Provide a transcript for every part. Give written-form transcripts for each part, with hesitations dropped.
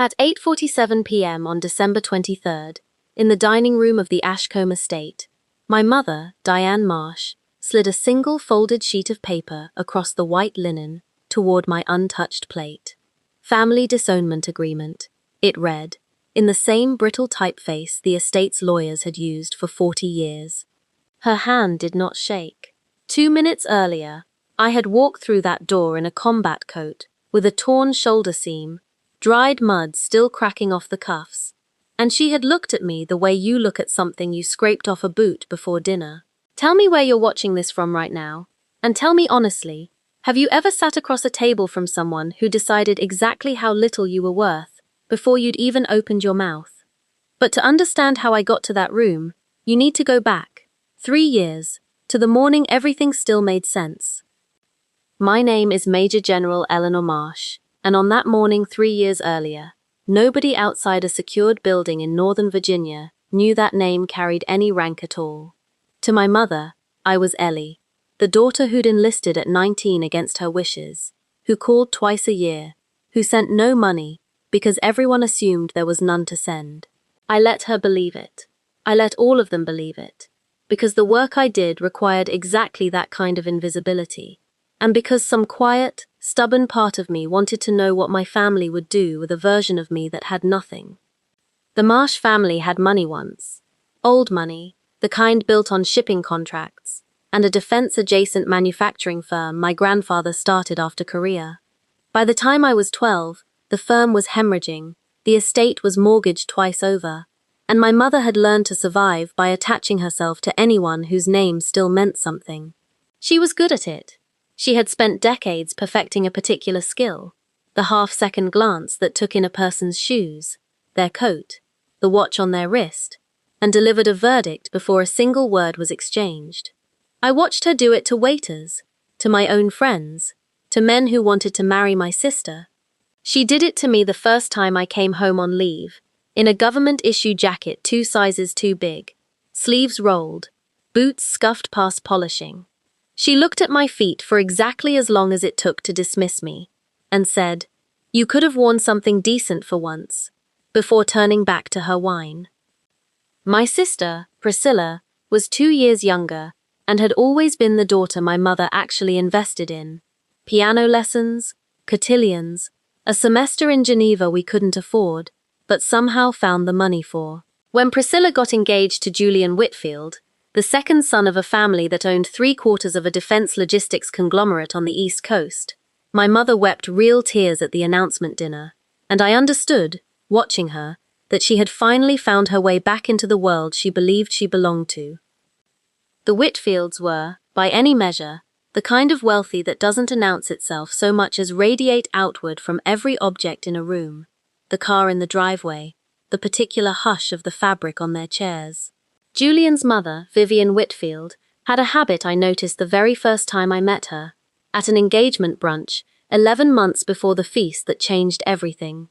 At 8:47 p.m. on December 23rd, in the dining room of the Ashcombe estate, my mother, Diane Marsh, slid a single folded sheet of paper across the white linen toward my untouched plate. Family disownment agreement, it read, in the same brittle typeface the estate's lawyers had used for 40 years. Her hand did not shake. 2 minutes earlier, I had walked through that door in a combat coat, with a torn shoulder seam, dried mud still cracking off the cuffs, and she had looked at me the way you look at something you scraped off a boot before dinner. Tell me where you're watching this from right now, and tell me honestly, have you ever sat across a table from someone who decided exactly how little you were worth before you'd even opened your mouth? But to understand how I got to that room, you need to go back 3 years, to the morning everything still made sense. My name is Major General Eleanor Marsh, and on that morning 3 years earlier, nobody outside a secured building in Northern Virginia knew that name carried any rank at all. To my mother, I was Ellie, the daughter who'd enlisted at 19 against her wishes, who called twice a year, who sent no money because everyone assumed there was none to send. I let her believe it. I let all of them believe it, because the work I did required exactly that kind of invisibility, and because some quiet, stubborn part of me wanted to know what my family would do with a version of me that had nothing. The Marsh family had money once. Old money, the kind built on shipping contracts, and a defense-adjacent manufacturing firm my grandfather started after Korea. By the time I was 12, the firm was hemorrhaging, the estate was mortgaged twice over, and my mother had learned to survive by attaching herself to anyone whose name still meant something. She was good at it. She had spent decades perfecting a particular skill, the half-second glance that took in a person's shoes, their coat, the watch on their wrist, and delivered a verdict before a single word was exchanged. I watched her do it to waiters, to my own friends, to men who wanted to marry my sister. She did it to me the first time I came home on leave, in a government-issue jacket 2 sizes too big, sleeves rolled, boots scuffed past polishing. She looked at my feet for exactly as long as it took to dismiss me, and said, "You could have worn something decent for once," before turning back to her wine. My sister, Priscilla, was 2 years younger and had always been the daughter my mother actually invested in. Piano lessons, cotillions, a semester in Geneva we couldn't afford, but somehow found the money for. When Priscilla got engaged to Julian Whitfield, the second son of a family that owned 3/4 of a defense logistics conglomerate on the East Coast, my mother wept real tears at the announcement dinner, and I understood, watching her, that she had finally found her way back into the world she believed she belonged to. The Whitfields were, by any measure, the kind of wealthy that doesn't announce itself so much as radiate outward from every object in a room, the car in the driveway, the particular hush of the fabric on their chairs. Julian's mother, Vivian Whitfield, had a habit I noticed the very first time I met her, at an engagement brunch, 11 months before the feast that changed everything.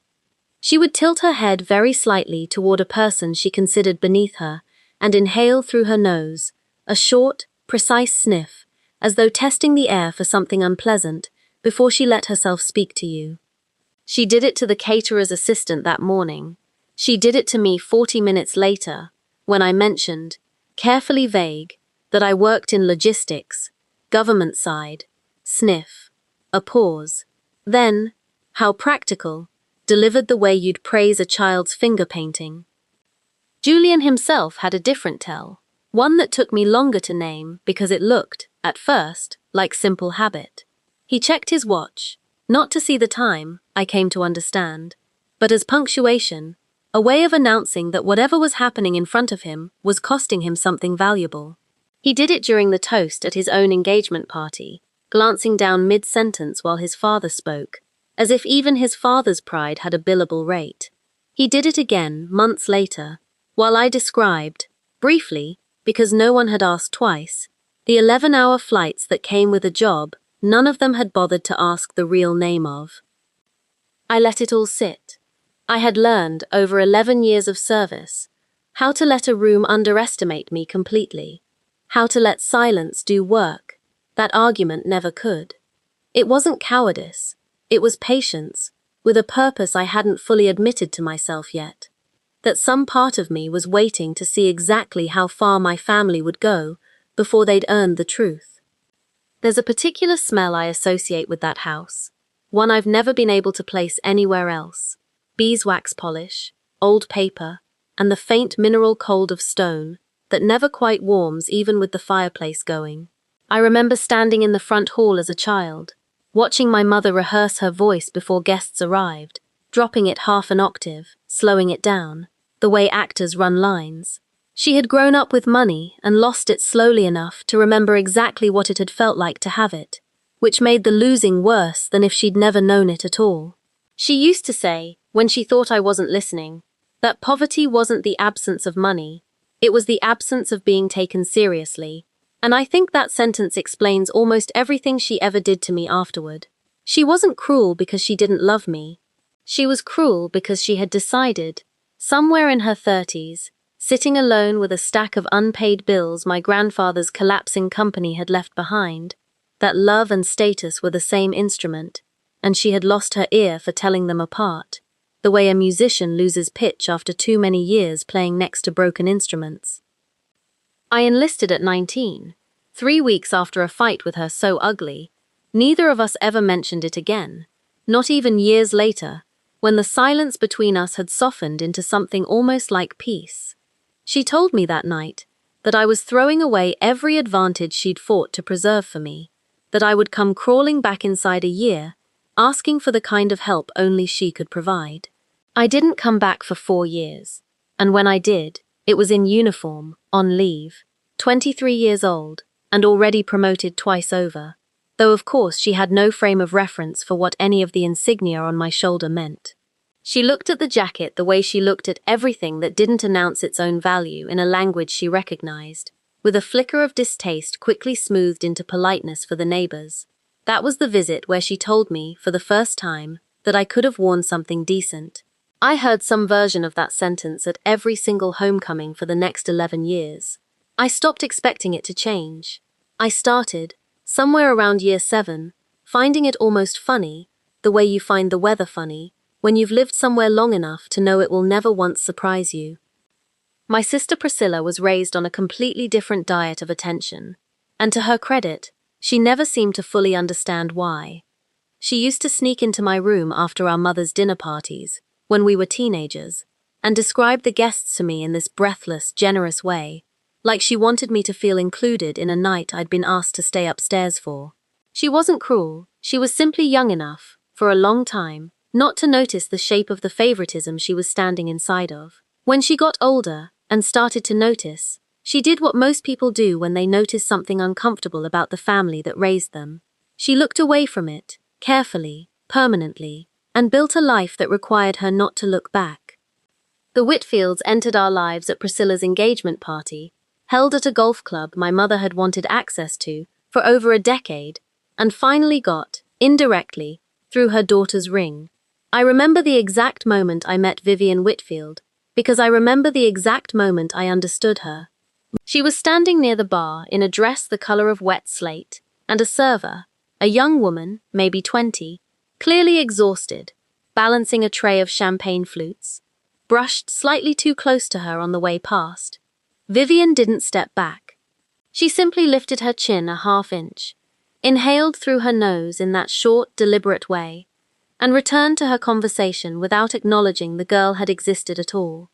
She would tilt her head very slightly toward a person she considered beneath her and inhale through her nose, a short, precise sniff, as though testing the air for something unpleasant, before she let herself speak to you. She did it to the caterer's assistant that morning. She did it to me 40 minutes later, when I mentioned, carefully vague, that I worked in logistics, government side, sniff, a pause. Then, how practical, delivered the way you'd praise a child's finger painting. Julian himself had a different tell, one that took me longer to name because it looked, at first, like simple habit. He checked his watch, not to see the time, I came to understand, but as punctuation, a way of announcing that whatever was happening in front of him was costing him something valuable. He did it during the toast at his own engagement party, glancing down mid-sentence while his father spoke, as if even his father's pride had a billable rate. He did it again, months later, while I described, briefly, because no one had asked twice, the 11-hour flights that came with a job none of them had bothered to ask the real name of. I let it all sit. I had learned, over 11 years of service, how to let a room underestimate me completely, how to let silence do work that argument never could. It wasn't cowardice, it was patience, with a purpose I hadn't fully admitted to myself yet. That some part of me was waiting to see exactly how far my family would go before they'd earned the truth. There's a particular smell I associate with that house, one I've never been able to place anywhere else: beeswax polish, old paper, and the faint mineral cold of stone that never quite warms even with the fireplace going. I remember standing in the front hall as a child, watching my mother rehearse her voice before guests arrived, dropping it half an octave, slowing it down, the way actors run lines. She had grown up with money and lost it slowly enough to remember exactly what it had felt like to have it, which made the losing worse than if she'd never known it at all. She used to say, when she thought I wasn't listening, that poverty wasn't the absence of money, it was the absence of being taken seriously, and I think that sentence explains almost everything she ever did to me afterward. She wasn't cruel because she didn't love me. She was cruel because she had decided, somewhere in her 30s, sitting alone with a stack of unpaid bills my grandfather's collapsing company had left behind, that love and status were the same instrument, and she had lost her ear for telling them apart, the way a musician loses pitch after too many years playing next to broken instruments. I enlisted at 19, 3 weeks after a fight with her so ugly. Neither of us ever mentioned it again, not even years later, when the silence between us had softened into something almost like peace. She told me that night that I was throwing away every advantage she'd fought to preserve for me, that I would come crawling back inside a year, asking for the kind of help only she could provide. I didn't come back for 4 years, and when I did, it was in uniform, on leave, 23 years old, and already promoted twice over, though of course she had no frame of reference for what any of the insignia on my shoulder meant. She looked at the jacket the way she looked at everything that didn't announce its own value in a language she recognized, with a flicker of distaste quickly smoothed into politeness for the neighbors. That was the visit where she told me, for the first time, that I could have worn something decent. I heard some version of that sentence at every single homecoming for the next 11 years. I stopped expecting it to change. I started, somewhere around year 7, finding it almost funny, the way you find the weather funny, when you've lived somewhere long enough to know it will never once surprise you. My sister Priscilla was raised on a completely different diet of attention, and to her credit, she never seemed to fully understand why. She used to sneak into my room after our mother's dinner parties, when we were teenagers, and describe the guests to me in this breathless, generous way, like she wanted me to feel included in a night I'd been asked to stay upstairs for. She wasn't cruel, she was simply young enough, for a long time, not to notice the shape of the favoritism she was standing inside of. When she got older, and started to notice, she did what most people do when they notice something uncomfortable about the family that raised them. She looked away from it, carefully, permanently, and built a life that required her not to look back. The Whitfields entered our lives at Priscilla's engagement party, held at a golf club my mother had wanted access to for over a decade, and finally got, indirectly, through her daughter's ring. I remember the exact moment I met Vivian Whitfield, because I remember the exact moment I understood her. She was standing near the bar in a dress the color of wet slate, and a server, a young woman, maybe 20, clearly exhausted, balancing a tray of champagne flutes, brushed slightly too close to her on the way past. Vivian didn't step back. She simply lifted her chin a half-inch, inhaled through her nose in that short, deliberate way, and returned to her conversation without acknowledging the girl had existed at all.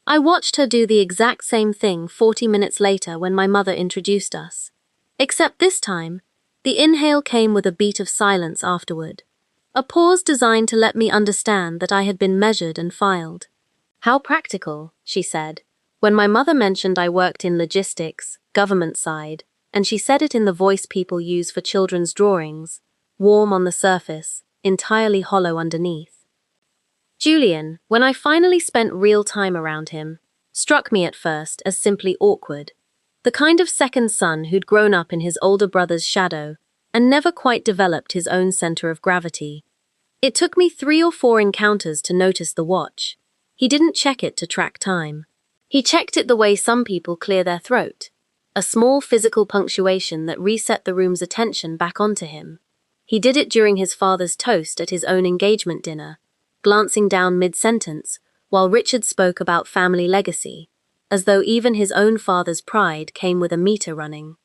I watched her do the exact same thing 40 minutes later when my mother introduced us. Except this time, the inhale came with a beat of silence afterward. A pause designed to let me understand that I had been measured and filed. "How practical," she said, when my mother mentioned I worked in logistics, government side, and she said it in the voice people use for children's drawings, warm on the surface, entirely hollow underneath. Julian, when I finally spent real time around him, struck me at first as simply awkward. The kind of second son who'd grown up in his older brother's shadow and never quite developed his own center of gravity. It took me 3 or 4 encounters to notice the watch. He didn't check it to track time. He checked it the way some people clear their throat, a small physical punctuation that reset the room's attention back onto him. He did it during his father's toast at his own engagement dinner, glancing down mid-sentence, while Richard spoke about family legacy, as though even his own father's pride came with a meter running.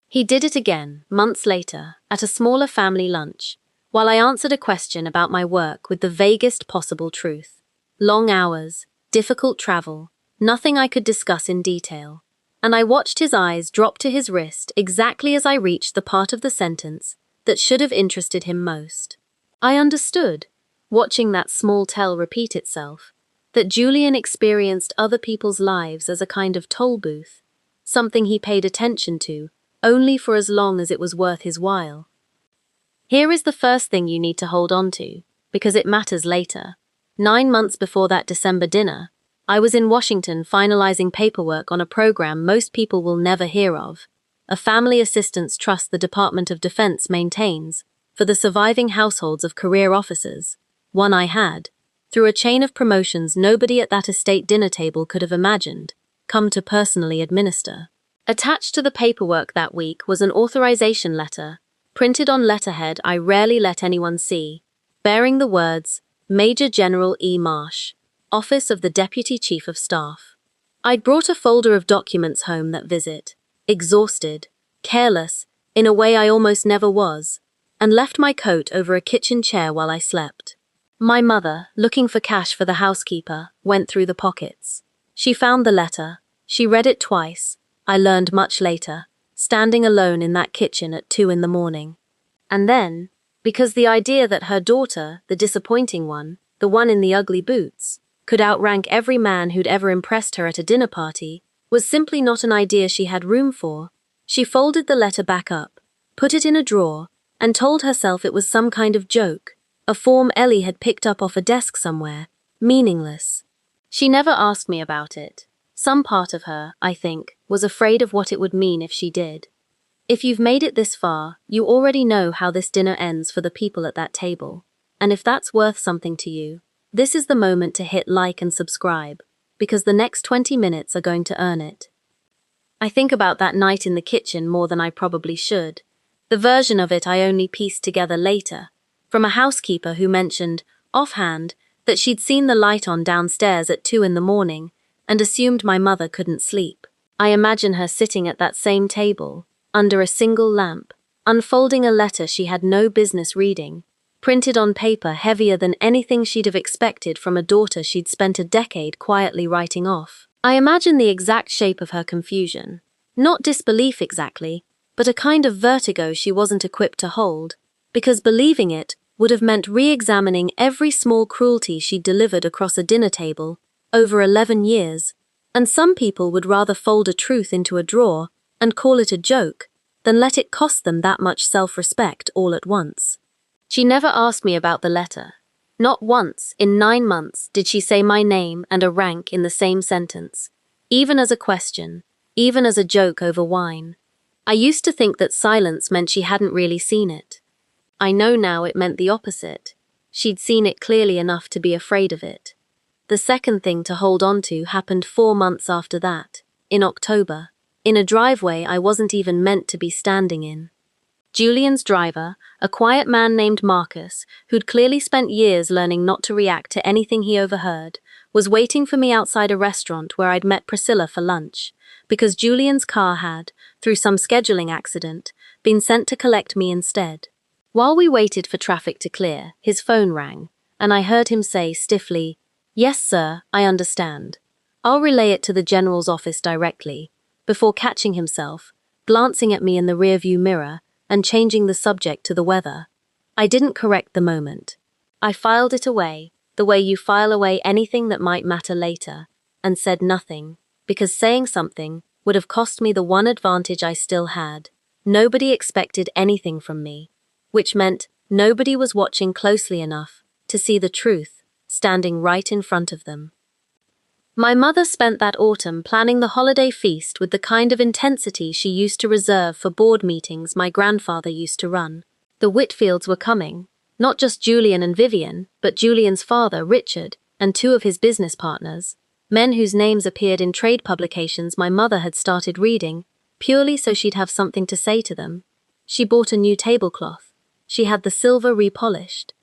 He did it again, months later, at a smaller family lunch, while I answered a question about my work with the vaguest possible truth. Long hours, difficult travel, nothing I could discuss in detail. And I watched his eyes drop to his wrist exactly as I reached the part of the sentence that should have interested him most. I understood, watching that small tell repeat itself, that Julian experienced other people's lives as a kind of toll booth, something he paid attention to only for as long as it was worth his while. Here is the first thing you need to hold on to, because it matters later. 9 months before that December dinner, I was in Washington finalizing paperwork on a program most people will never hear of, a family assistance trust the Department of Defense maintains for the surviving households of career officers, one I had, through a chain of promotions nobody at that estate dinner table could have imagined, come to personally administer. Attached to the paperwork that week was an authorization letter, printed on letterhead I rarely let anyone see, bearing the words, Major General E. Marsh, Office of the Deputy Chief of Staff. I'd brought a folder of documents home that visit, exhausted, careless, in a way I almost never was, and left my coat over a kitchen chair while I slept. My mother, looking for cash for the housekeeper, went through the pockets. She found the letter. She read it twice, I learned much later, standing alone in that kitchen at 2 in the morning. And then, because the idea that her daughter, the disappointing one, the one in the ugly boots, could outrank every man who'd ever impressed her at a dinner party, was simply not an idea she had room for, she folded the letter back up, put it in a drawer, and told herself it was some kind of joke, a form Ellie had picked up off a desk somewhere, meaningless. She never asked me about it. Some part of her, I think, was afraid of what it would mean if she did. If you've made it this far, you already know how this dinner ends for the people at that table. And if that's worth something to you, this is the moment to hit like and subscribe, because the next 20 minutes are going to earn it. I think about that night in the kitchen more than I probably should. The version of it I only pieced together later, from a housekeeper who mentioned, offhand, that she'd seen the light on downstairs at 2 in the morning and assumed my mother couldn't sleep. I imagine her sitting at that same table, under a single lamp, unfolding a letter she had no business reading, printed on paper heavier than anything she'd have expected from a daughter she'd spent a decade quietly writing off. I imagine the exact shape of her confusion. Not disbelief exactly, but a kind of vertigo she wasn't equipped to hold, because believing it would have meant re-examining every small cruelty she'd delivered across a dinner table over 11 years, and some people would rather fold a truth into a drawer and call it a joke than let it cost them that much self-respect all at once. She never asked me about the letter. Not once, in 9 months, did she say my name and a rank in the same sentence, even as a question, even as a joke over wine. I used to think that silence meant she hadn't really seen it. I know now it meant the opposite. She'd seen it clearly enough to be afraid of it. The second thing to hold on to happened 4 months after that, in October, in a driveway I wasn't even meant to be standing in. Julian's driver, a quiet man named Marcus, who'd clearly spent years learning not to react to anything he overheard, was waiting for me outside a restaurant where I'd met Priscilla for lunch, because Julian's car had, through some scheduling accident, been sent to collect me instead. While we waited for traffic to clear, his phone rang, and I heard him say stiffly, "Yes, sir, I understand. I'll relay it to the general's office directly," before catching himself, glancing at me in the rearview mirror, and changing the subject to the weather. I didn't correct the moment. I filed it away, the way you file away anything that might matter later, and said nothing, because saying something would have cost me the one advantage I still had. Nobody expected anything from me, which meant nobody was watching closely enough to see the truth standing right in front of them. My mother spent that autumn planning the holiday feast with the kind of intensity she used to reserve for board meetings my grandfather used to run. The Whitfields were coming, not just Julian and Vivian, but Julian's father, Richard, and 2 of his business partners, men whose names appeared in trade publications my mother had started reading, purely so she'd have something to say to them. She bought a new tablecloth. She had the silver repolished.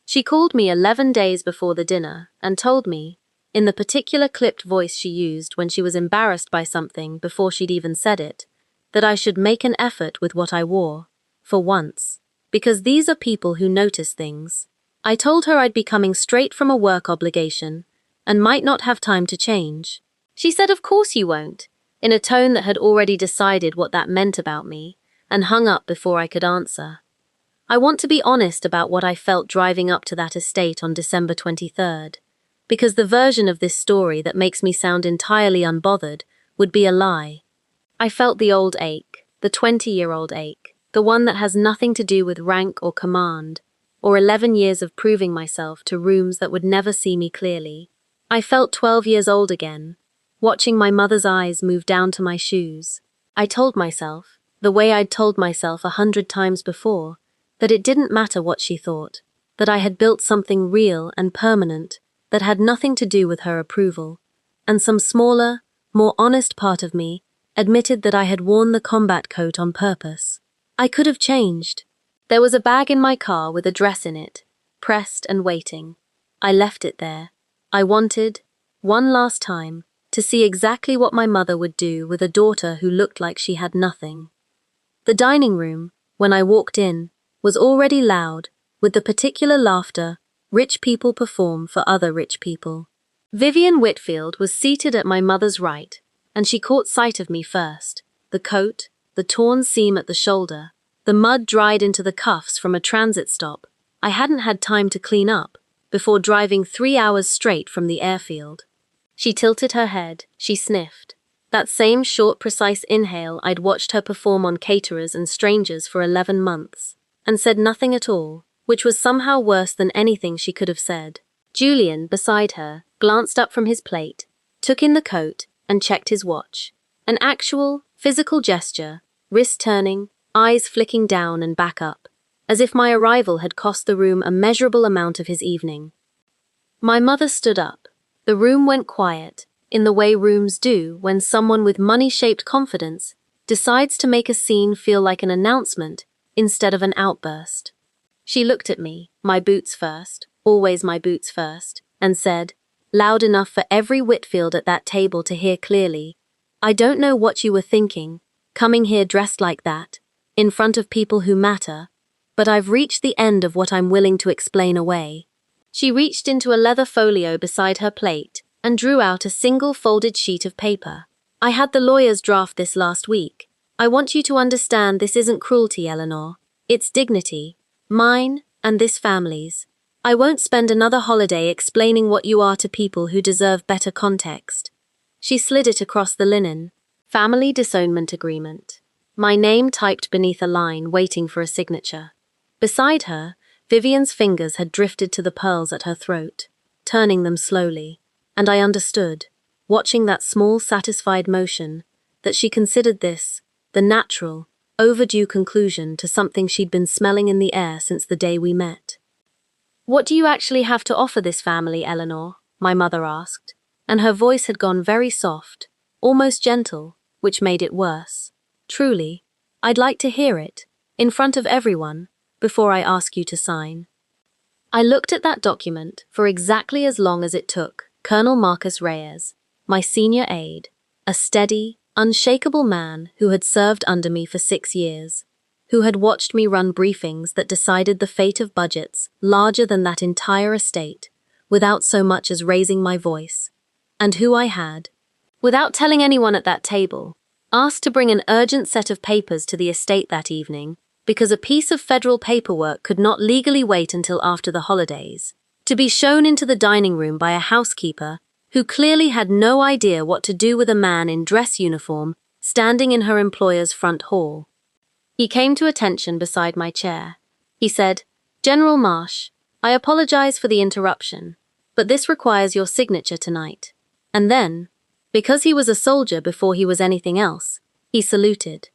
She called me 11 days before the dinner and told me, in the particular clipped voice she used when she was embarrassed by something before she'd even said it, that I should make an effort with what I wore, for once, because these are people who notice things. I told her I'd be coming straight from a work obligation and might not have time to change. She said, "Of course you won't," in a tone that had already decided what that meant about me, and hung up before I could answer. I want to be honest about what I felt driving up to that estate on December 23rd, because the version of this story that makes me sound entirely unbothered would be a lie. I felt the old ache, the 20-year-old ache, the one that has nothing to do with rank or command, or 11 years of proving myself to rooms that would never see me clearly. I felt 12 years old again, watching my mother's eyes move down to my shoes. I told myself, the way I'd told myself 100 times before, that it didn't matter what she thought, that I had built something real and permanent that had nothing to do with her approval, and some smaller, more honest part of me admitted that I had worn the combat coat on purpose. I could have changed. There was a bag in my car with a dress in it, pressed and waiting. I left it there. I wanted, one last time, to see exactly what my mother would do with a daughter who looked like she had nothing. The dining room, when I walked in, was already loud with the particular laughter rich people perform for other rich people. Vivian Whitfield was seated at my mother's right, and she caught sight of me first. The coat, the torn seam at the shoulder, the mud dried into the cuffs from a transit stop I hadn't had time to clean up before driving 3 hours straight from the airfield. She tilted her head, she sniffed. That same short, precise inhale I'd watched her perform on caterers and strangers for 11 months, and said nothing at all, which was somehow worse than anything she could have said. Julian, beside her, glanced up from his plate, took in the coat, and checked his watch. An actual, physical gesture, wrist turning, eyes flicking down and back up, as if my arrival had cost the room a measurable amount of his evening. My mother stood up. The room went quiet, in the way rooms do when someone with money-shaped confidence decides to make a scene feel like an announcement instead of an outburst. She looked at me, my boots first, always my boots first, and said, loud enough for every Whitfield at that table to hear clearly, "I don't know what you were thinking, coming here dressed like that, in front of people who matter, but I've reached the end of what I'm willing to explain away." She reached into a leather folio beside her plate and drew out a single folded sheet of paper. "I had the lawyers draft this last week. I want you to understand this isn't cruelty, Eleanor. It's dignity. Mine and this family's. I won't spend another holiday explaining what you are to people who deserve better context." She slid it across the linen. Family disownment agreement. My name typed beneath a line, waiting for a signature. Beside her, Vivian's fingers had drifted to the pearls at her throat, turning them slowly, and I understood, watching that small, satisfied motion, that she considered this, the natural, overdue conclusion to something she'd been smelling in the air since the day we met. "What do you actually have to offer this family, Eleanor?" my mother asked, and her voice had gone very soft, almost gentle, which made it worse. "Truly, I'd like to hear it, in front of everyone, before I ask you to sign." I looked at that document for exactly as long as it took Colonel Marcus Reyes, my senior aide, a steady, unshakable man who had served under me for 6 years, who had watched me run briefings that decided the fate of budgets larger than that entire estate, without so much as raising my voice, and who I had, without telling anyone at that table, asked to bring an urgent set of papers to the estate that evening because a piece of federal paperwork could not legally wait until after the holidays, to be shown into the dining room by a housekeeper who clearly had no idea what to do with a man in dress uniform standing in her employer's front hall. He came to attention beside my chair. He said, "General Marsh, I apologize for the interruption, but this requires your signature tonight." And then, because he was a soldier before he was anything else, he saluted.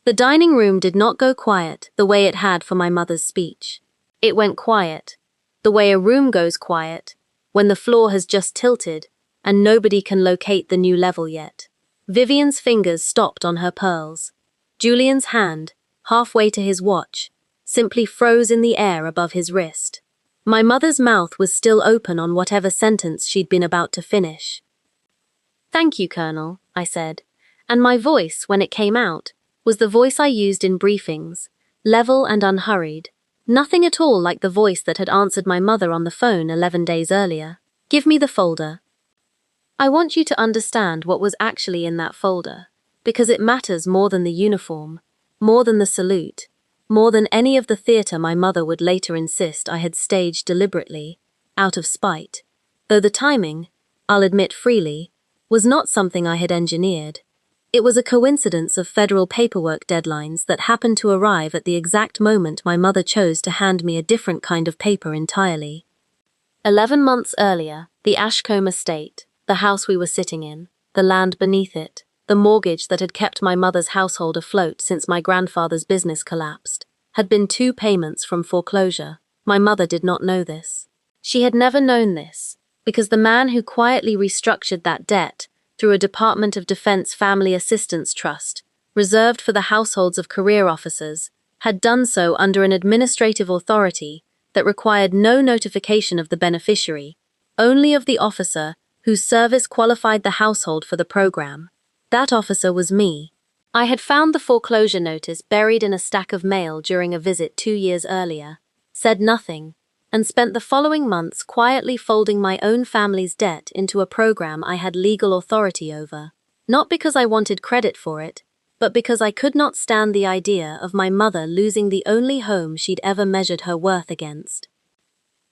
The dining room did not go quiet the way it had for my mother's speech. It went quiet, the way a room goes quiet, when the floor has just tilted and nobody can locate the new level yet. Vivian's fingers stopped on her pearls. Julian's hand, halfway to his watch, simply froze in the air above his wrist. My mother's mouth was still open on whatever sentence she'd been about to finish. "Thank you, Colonel," I said, and my voice, when it came out, was the voice I used in briefings, level and unhurried, nothing at all like the voice that had answered my mother on the phone 11 days earlier. "Give me the folder." I want you to understand what was actually in that folder, because it matters more than the uniform, more than the salute, more than any of the theatre my mother would later insist I had staged deliberately, out of spite, though the timing, I'll admit freely, was not something I had engineered. It was a coincidence of federal paperwork deadlines that happened to arrive at the exact moment my mother chose to hand me a different kind of paper entirely. 11 months earlier, the Ashcombe estate, the house we were sitting in, the land beneath it, the mortgage that had kept my mother's household afloat since my grandfather's business collapsed, had been 2 payments from foreclosure. My mother did not know this. She had never known this, because the man who quietly restructured that debt through a Department of Defense Family Assistance Trust, reserved for the households of career officers, had done so under an administrative authority that required no notification of the beneficiary, only of the officer whose service qualified the household for the program. That officer was me. I had found the foreclosure notice buried in a stack of mail during a visit 2 years earlier, said nothing, and spent the following months quietly folding my own family's debt into a program I had legal authority over, not because I wanted credit for it, but because I could not stand the idea of my mother losing the only home she'd ever measured her worth against.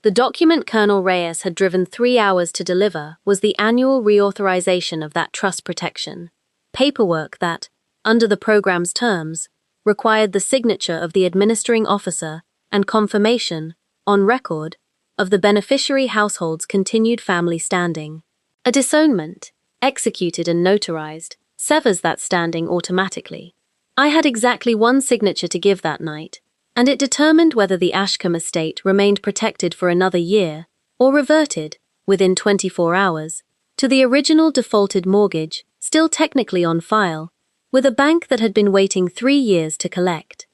The document Colonel Reyes had driven 3 hours to deliver was the annual reauthorization of that trust protection, paperwork that, under the program's terms, required the signature of the administering officer and confirmation, on record, of the beneficiary household's continued family standing. A disownment, executed and notarized, severs that standing automatically. I had exactly 1 signature to give that night, and it determined whether the Ashcombe estate remained protected for another year, or reverted, within 24 hours, to the original defaulted mortgage, still technically on file, with a bank that had been waiting 3 years to collect.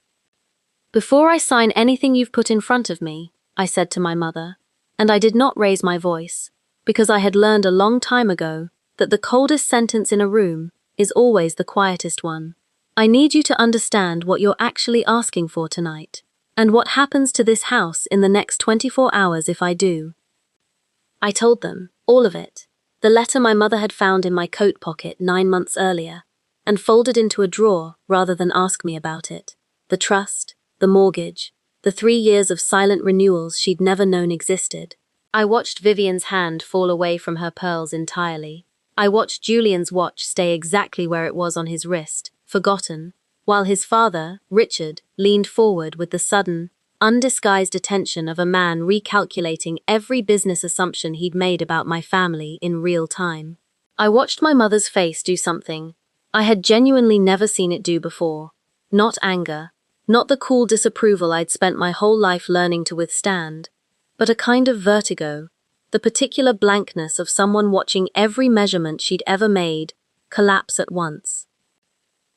"Before I sign anything you've put in front of me," I said to my mother, and I did not raise my voice, because I had learned a long time ago that the coldest sentence in a room is always the quietest one. "I need you to understand what you're actually asking for tonight, and what happens to this house in the next 24 hours if I do." I told them, all of it, the letter my mother had found in my coat pocket 9 months earlier, and folded into a drawer rather than ask me about it, the trust, the mortgage, the 3 years of silent renewals she'd never known existed. I watched Vivian's hand fall away from her pearls entirely. I watched Julian's watch stay exactly where it was on his wrist, forgotten, while his father, Richard, leaned forward with the sudden, undisguised attention of a man recalculating every business assumption he'd made about my family in real time. I watched my mother's face do something I had genuinely never seen it do before. Not anger, not the cool disapproval I'd spent my whole life learning to withstand, but a kind of vertigo, the particular blankness of someone watching every measurement she'd ever made collapse at once.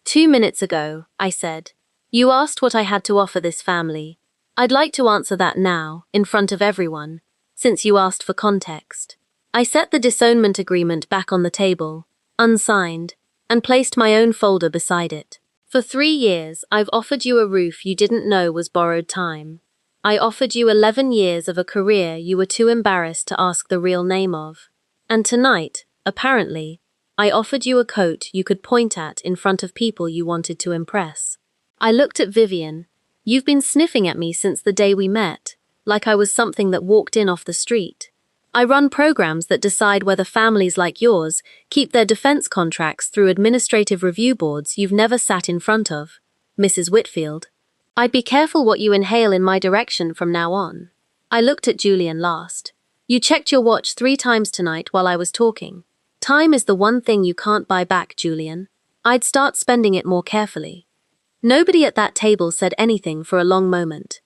2 minutes ago, I said, you asked what I had to offer this family. I'd like to answer that now, in front of everyone, since you asked for context. I set the disownment agreement back on the table, unsigned, and placed my own folder beside it. For 3 years, I've offered you a roof you didn't know was borrowed time. I offered you 11 years of a career you were too embarrassed to ask the real name of. And tonight, apparently, I offered you a coat you could point at in front of people you wanted to impress. I looked at Vivian. You've been sniffing at me since the day we met, like I was something that walked in off the street. I run programs that decide whether families like yours keep their defense contracts through administrative review boards you've never sat in front of, Mrs. Whitfield. I'd be careful what you inhale in my direction from now on. I looked at Julian last. You checked your watch 3 times tonight while I was talking. Time is the one thing you can't buy back, Julian. I'd start spending it more carefully. Nobody at that table said anything for a long moment.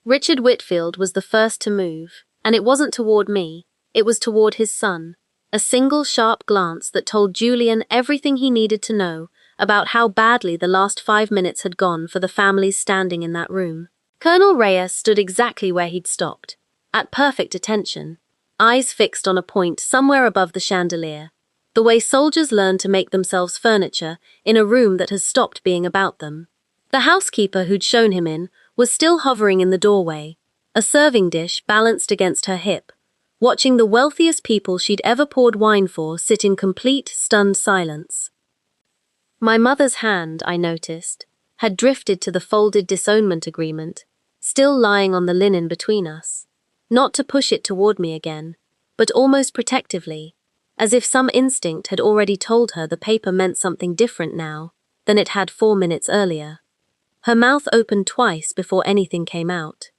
Richard Whitfield was the first to move, and it wasn't toward me. It was toward his son, a single sharp glance that told Julian everything he needed to know about how badly the last 5 minutes had gone for the families standing in that room. Colonel Reyes stood exactly where he'd stopped, at perfect attention, eyes fixed on a point somewhere above the chandelier, the way soldiers learn to make themselves furniture in a room that has stopped being about them. The housekeeper who'd shown him in was still hovering in the doorway, a serving dish balanced against her hip, watching the wealthiest people she'd ever poured wine for sit in complete, stunned silence. My mother's hand, I noticed, had drifted to the folded disownment agreement, still lying on the linen between us, not to push it toward me again, but almost protectively, as if some instinct had already told her the paper meant something different now than it had 4 minutes earlier. Her mouth opened twice before anything came out.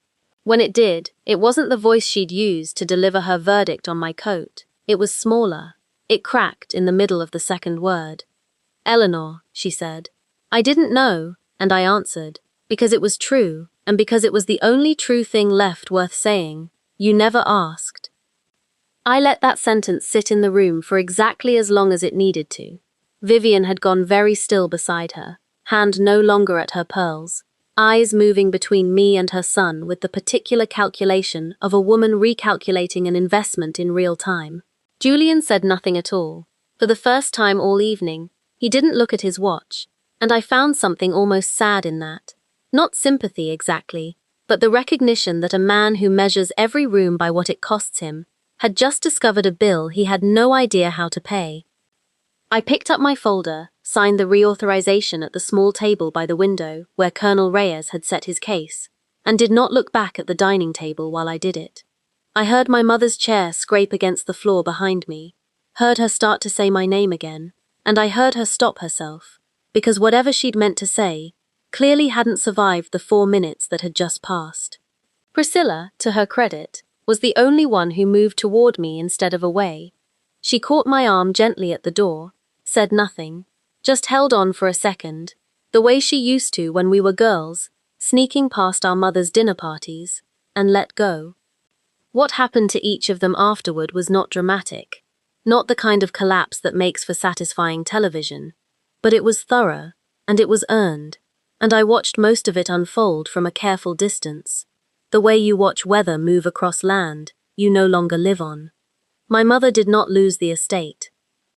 When it did, it wasn't the voice she'd used to deliver her verdict on my coat. It was smaller. It cracked in the middle of the second word. "Eleanor," she said. I didn't know, and I answered, because it was true, and because it was the only true thing left worth saying. You never asked. I let that sentence sit in the room for exactly as long as it needed to. Vivian had gone very still beside her, hand no longer at her pearls, eyes moving between me and her son with the particular calculation of a woman recalculating an investment in real time. Julian said nothing at all. For the first time all evening, he didn't look at his watch, and I found something almost sad in that. Not sympathy exactly, but the recognition that a man who measures every room by what it costs him had just discovered a bill he had no idea how to pay. I picked up my folder, signed the reauthorization at the small table by the window where Colonel Reyes had set his case, and did not look back at the dining table while I did it. I heard my mother's chair scrape against the floor behind me, heard her start to say my name again, and I heard her stop herself, because whatever she'd meant to say clearly hadn't survived the 4 minutes that had just passed. Priscilla, to her credit, was the only one who moved toward me instead of away. She caught my arm gently at the door, said nothing, just held on for a second, the way she used to when we were girls, sneaking past our mother's dinner parties, and let go. What happened to each of them afterward was not dramatic, not the kind of collapse that makes for satisfying television, but it was thorough, and it was earned, and I watched most of it unfold from a careful distance, the way you watch weather move across land you no longer live on. My mother did not lose the estate.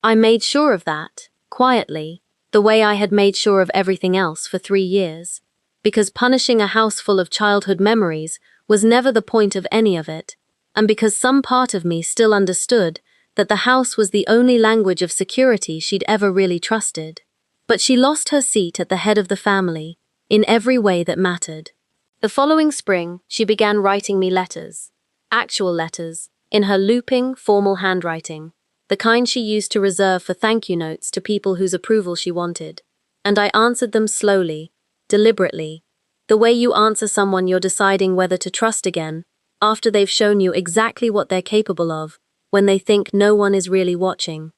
I made sure of that, quietly, the way I had made sure of everything else for 3 years, because punishing a house full of childhood memories was never the point of any of it, and because some part of me still understood that the house was the only language of security she'd ever really trusted. But she lost her seat at the head of the family, in every way that mattered. The following spring, she began writing me letters, actual letters, in her looping, formal handwriting, the kind she used to reserve for thank you notes to people whose approval she wanted. And I answered them slowly, deliberately, the way you answer someone you're deciding whether to trust again, after they've shown you exactly what they're capable of, when they think no one is really watching.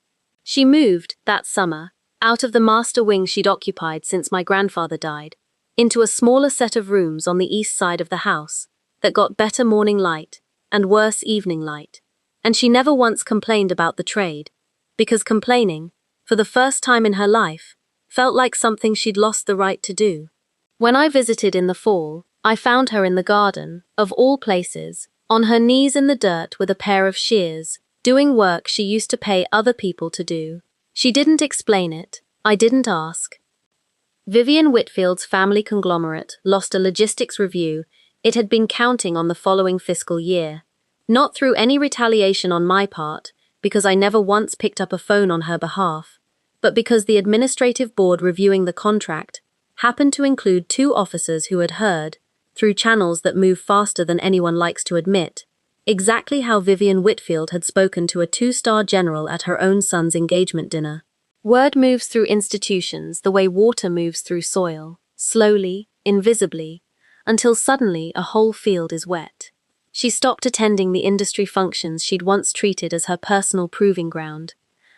She moved, that summer, out of the master wing she'd occupied since my grandfather died, into a smaller set of rooms on the east side of the house that got better morning light and worse evening light. And she never once complained about the trade, because complaining, for the first time in her life, felt like something she'd lost the right to do. When I visited in the fall, I found her in the garden, of all places, on her knees in the dirt with a pair of shears, doing work she used to pay other people to do. She didn't explain it. I didn't ask. Vivian Whitfield's family conglomerate lost a logistics review it had been counting on the following fiscal year. Not through any retaliation on my part, because I never once picked up a phone on her behalf, but because the administrative board reviewing the contract happened to include 2 officers who had heard, through channels that move faster than anyone likes to admit, exactly how Vivian Whitfield had spoken to a 2-star general at her own son's engagement dinner. Word moves through institutions the way water moves through soil, slowly, invisibly, until suddenly a whole field is wet. She stopped attending the industry functions she'd once treated as her personal proving ground,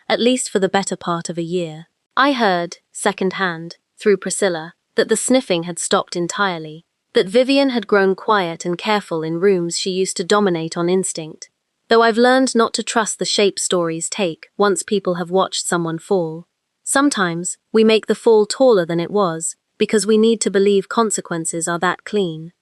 at least for the better part of a year. I heard, second-hand, through Priscilla, that the sniffing had stopped entirely, that Vivian had grown quiet and careful in rooms she used to dominate on instinct, though I've learned not to trust the shape stories take once people have watched someone fall. Sometimes, we make the fall taller than it was, because we need to believe consequences are that clean.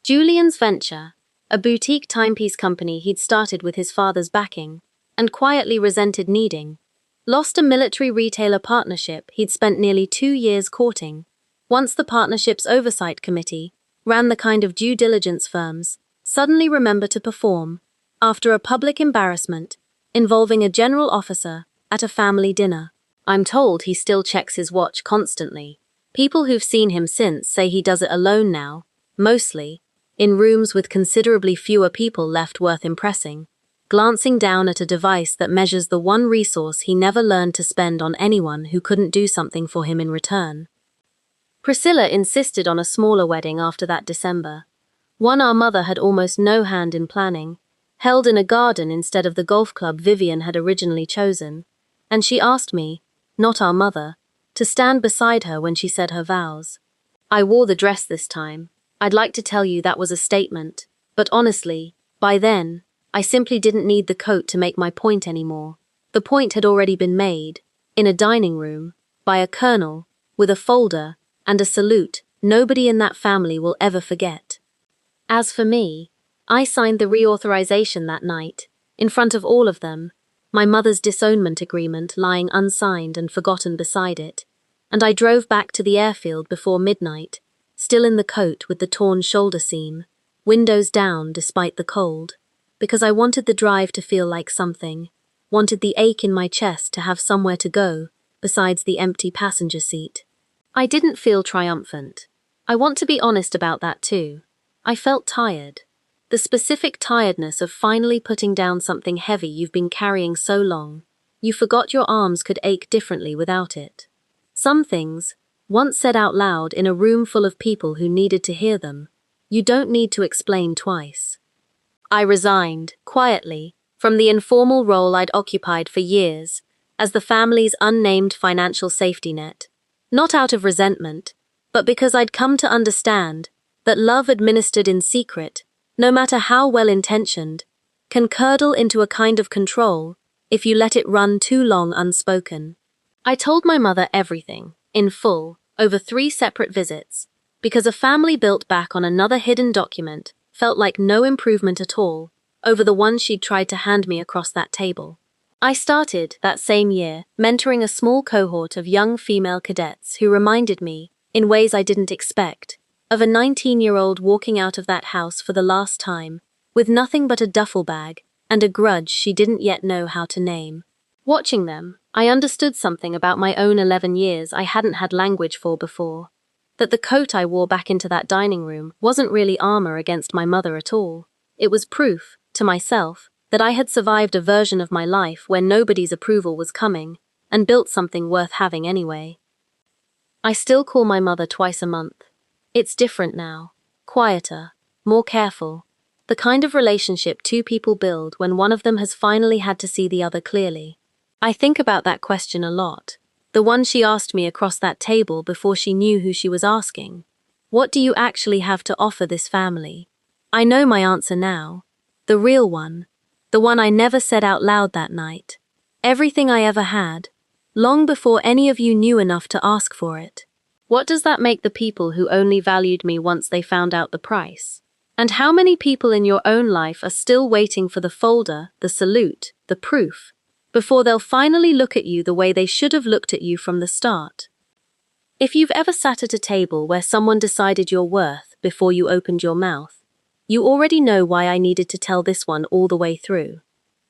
Julian's venture, a boutique timepiece company he'd started with his father's backing, and quietly resented needing, lost a military retailer partnership he'd spent nearly 2 years courting. Once the partnership's oversight committee ran the kind of due diligence firms suddenly remember to perform after a public embarrassment involving a general officer at a family dinner. I'm told he still checks his watch constantly. People who've seen him since say he does it alone now, mostly, in rooms with considerably fewer people left worth impressing, glancing down at a device that measures the one resource he never learned to spend on anyone who couldn't do something for him in return. Priscilla insisted on a smaller wedding after that December, one our mother had almost no hand in planning, held in a garden instead of the golf club Vivian had originally chosen, and she asked me, not our mother, to stand beside her when she said her vows. I wore the dress this time. I'd like to tell you that was a statement, but honestly, by then, I simply didn't need the coat to make my point anymore. The point had already been made, in a dining room, by a colonel, with a folder and a salute nobody in that family will ever forget. As for me, I signed the reauthorization that night, in front of all of them, my mother's disownment agreement lying unsigned and forgotten beside it, and I drove back to the airfield before midnight, still in the coat with the torn shoulder seam, windows down despite the cold, because I wanted the drive to feel like something, wanted the ache in my chest to have somewhere to go, besides the empty passenger seat. I didn't feel triumphant. I want to be honest about that too. I felt tired. The specific tiredness of finally putting down something heavy you've been carrying so long, you forgot your arms could ache differently without it. Some things, once said out loud in a room full of people who needed to hear them, you don't need to explain twice. I resigned, quietly, from the informal role I'd occupied for years, as the family's unnamed financial safety net, not out of resentment, but because I'd come to understand that love administered in secret, no matter how well-intentioned, can curdle into a kind of control if you let it run too long unspoken. I told my mother everything, in full, over 3 separate visits, because a family built back on another hidden document felt like no improvement at all over the one she'd tried to hand me across that table. I started, that same year, mentoring a small cohort of young female cadets who reminded me, in ways I didn't expect, of a 19-year-old walking out of that house for the last time, with nothing but a duffel bag and a grudge she didn't yet know how to name. Watching them, I understood something about my own 11 years I hadn't had language for before, that the coat I wore back into that dining room wasn't really armor against my mother at all. It was proof, to myself, that I had survived a version of my life where nobody's approval was coming, and built something worth having anyway. I still call my mother twice a month. It's different now, quieter, more careful, the kind of relationship 2 people build when one of them has finally had to see the other clearly. I think about that question a lot, the one she asked me across that table before she knew who she was asking. What do you actually have to offer this family? I know my answer now, the real one, the one I never said out loud that night. Everything I ever had, long before any of you knew enough to ask for it. What does that make the people who only valued me once they found out the price? And how many people in your own life are still waiting for the folder, the salute, the proof, before they'll finally look at you the way they should have looked at you from the start? If you've ever sat at a table where someone decided your worth before you opened your mouth, you already know why I needed to tell this one all the way through.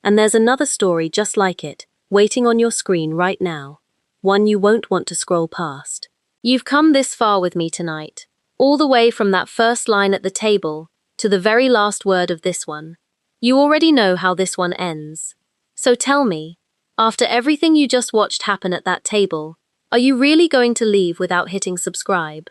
And there's another story just like it, waiting on your screen right now, one you won't want to scroll past. You've come this far with me tonight, all the way from that first line at the table to the very last word of this one. You already know how this one ends. So tell me, after everything you just watched happen at that table, are you really going to leave without hitting subscribe?